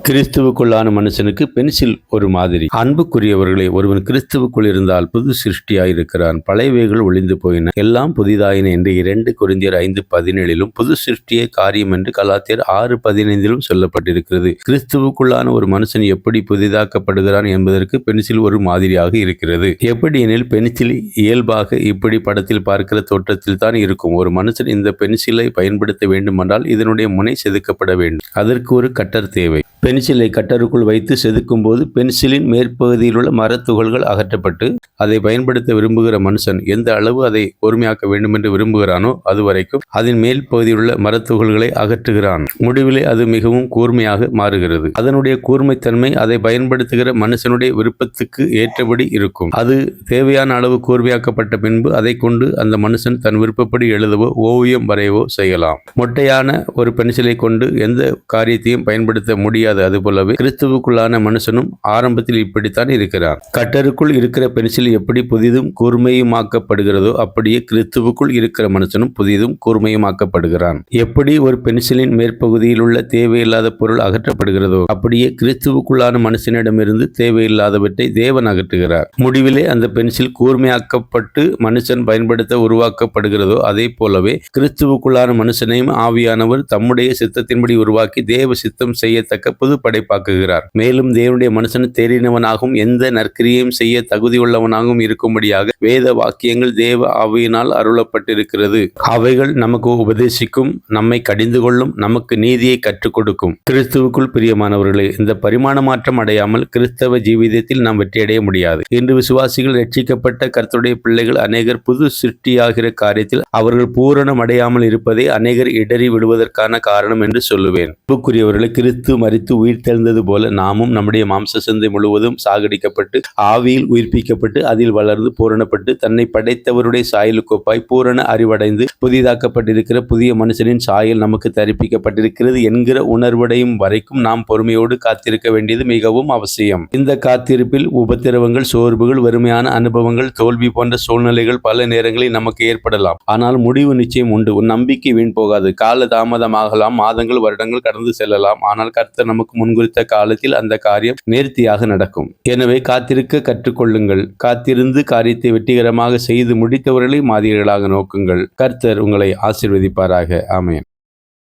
கிறிஸ்துவுக்குள்ளான மனுஷனுக்கு பென்சில் ஒரு மாதிரி. அன்புக்குரியவர்களே, ஒருவன் கிறிஸ்துவுக்குள் இருந்தால் புது சிருஷ்டியாயிருக்கிறான். பழையவைகள் ஒழிந்து போயின, எல்லாம் புதிதாயின என்று 2 கொரிந்தியர் 5:17 புது சிருஷ்டியே காரியம் என்று கலாத்தியர் 6:15 சொல்லப்பட்டிருக்கிறது. கிறிஸ்துவுக்குள்ளான ஒரு மனுஷன் எப்படி புதிதாக்கப்படுகிறான் என்பதற்கு பென்சில் ஒரு மாதிரியாக இருக்கிறது. எப்படி எனில், பென்சில் இயல்பாக இப்படி படத்தில் பார்க்கிற தோற்றத்தில் தான் இருக்கும். ஒரு மனுஷன் இந்த பென்சிலை பயன்படுத்த வேண்டுமென்றால் இதனுடைய முனை செதுக்கப்பட வேண்டும். அதற்கு ஒரு கட்டர் தேவை. பென்சிலை கட்டருக்குள் வைத்து செதுக்கும் போது பென்சிலின் மேற்பகுதியில் உள்ள மரத்துகள்கள் அகற்றப்பட்டு அதை பயன்படுத்த விரும்புகிற மனுஷன் எந்த அளவு அதை கூர்மையாக்க வேண்டும் என்று விரும்புகிறானோ அதுவரைக்கும் அதன் மேல் பகுதியில் உள்ள மரத்துகள்களை அகற்றுகிறான். முடிவிலே அது மிகவும் கூர்மையாக மாறுகிறது. அதனுடைய கூர்மைத்தன்மை அதை பயன்படுத்துகிற மனுஷனுடைய விருப்பத்துக்கு ஏற்றபடி இருக்கும். அது தேவையான அளவு கூர்மையாக்கப்பட்ட பின்பு அதை கொண்டு அந்த மனுஷன் தன் விருப்பப்படி எழுதவோ ஓவியம் வரையவோ செய்யலாம். மொட்டையான ஒரு பென்சிலை கொண்டு எந்த காரியத்தையும் பயன்படுத்த முடியாது. அதுபோலவே கிறிஸ்துவுக்குள்ளான மனுஷனும் ஆரம்பத்தில் இப்படித்தான் இருக்கிறார். கட்டருக்குள் இருக்கிற பென்சில் எப்படி புதிதும் கூர்மையுமாக்கப்படுகிறதோ அப்படியே கிறிஸ்துவுக்குள் இருக்கிற மனுஷனும் புதிதும் கூர்மையுமாக்கப்படுகிறான். எப்படி ஒரு பென்சிலின் மேற்பகுதியில் உள்ள தேவையில்லாத பொருள் அகற்றப்படுகிறதோ அப்படியே கிறிஸ்துவுக்குள்ளான மனுஷனிடமிருந்து தேவையில்லாதவற்றை தேவன் அகற்றுகிறார். முடிவிலே அந்த பென்சில் கூர்மையாக்கப்பட்டு மனுஷன் பயன்படுத்த உருவாக்கப்படுகிறதோ அதே போலவே கிறிஸ்துவுக்குள்ளான மனுஷனையும் ஆவியானவர் தம்முடைய சித்தத்தின்படி உருவாக்கி தேவ சித்தம் செய்யத்தக்க புது படைப்பாக்குகிறார். மேலும் தேவனுடைய மனுஷன் தேறினவனாகவும் எந்த நற்கிரியையும் செய்ய தகுதியுள்ளவனாகவும் இருக்கும்படியாக வேத வாக்கியங்கள் தேவ ஆவியினால் அருளப்பட்டிருக்கிறது. அவைகள் நமக்கு உபதேசிக்கும், நம்மை கடிந்து கொள்ளும், நமக்கு நீதியை கற்றுக் கொடுக்கும். கிறிஸ்துவுக்குள் பிரியமானவர்களே, இந்த பரிமாண மாற்றம் அடையாமல் கிறிஸ்தவ ஜீவிதத்தில் நாம் வெற்றியடைய முடியாது. இன்று விசுவாசிகள் ரட்சிக்கப்பட்ட கர்த்தருடைய பிள்ளைகள் அநேகர் புது சிருஷ்டியாகிற காரியத்தில் அவர்கள் பூரணம் அடையாமல் இருப்பதே அநேகர் இடறி விடுவதற்கான காரணம் என்று சொல்லுவேன். அன்புக்குரியவர்களே, கிறிஸ்து மரித்து உயிர்த்தெழுந்தது போல நாமும் நம்முடைய மாம்ச சிந்தை முழுவதும் சாகடிக்கப்பட்டு ஆவியில் உயிர்ப்பிக்கப்பட்டு அதில் வளர்ந்து பூரணப்பட்டு தன்னை படைத்தவருடைய சாயலுக்கொப்பாய் பூரண அறிவடைந்து புதிதாக்கப்பட்டிருக்கிற புதிய மனுஷனின் சாயல் நமக்கு தரிப்பிக்கப்பட்டிருக்கிறது என்கிற உணர்வடையும் வரைக்கும் நாம் பொறுமையோடு காத்திருக்க வேண்டியது மிகவும் அவசியம். இந்த காத்திருப்பில் உபத்திரவங்கள், சோர்வுகள், வெறுமையான அனுபவங்கள், தோல்வி போன்ற சூழ்நிலைகள் பல நேரங்களில் நமக்கு ஏற்படலாம். ஆனால் முடிவு நிச்சயம் உண்டு. உன் நம்பிக்கை வீண் போகாது. கால தாமதமாகலாம், மாதங்கள், வருடங்கள் கடந்து செல்லலாம். ஆனால் கர்த்தர் நமக்கு முன்குறித்த காலத்தில் அந்த காரியம் நேர்த்தியாக நடக்கும். எனவே காத்திருக்க கற்றுக்கொள்ளுங்கள். காத்திருந்து காரியத்தை வெற்றிகரமாக செய்து முடித்தவர்களை மாதிரிகளாக நோக்குங்கள். கர்த்தர் உங்களை ஆசீர்வதிப்பாராக. ஆமென்.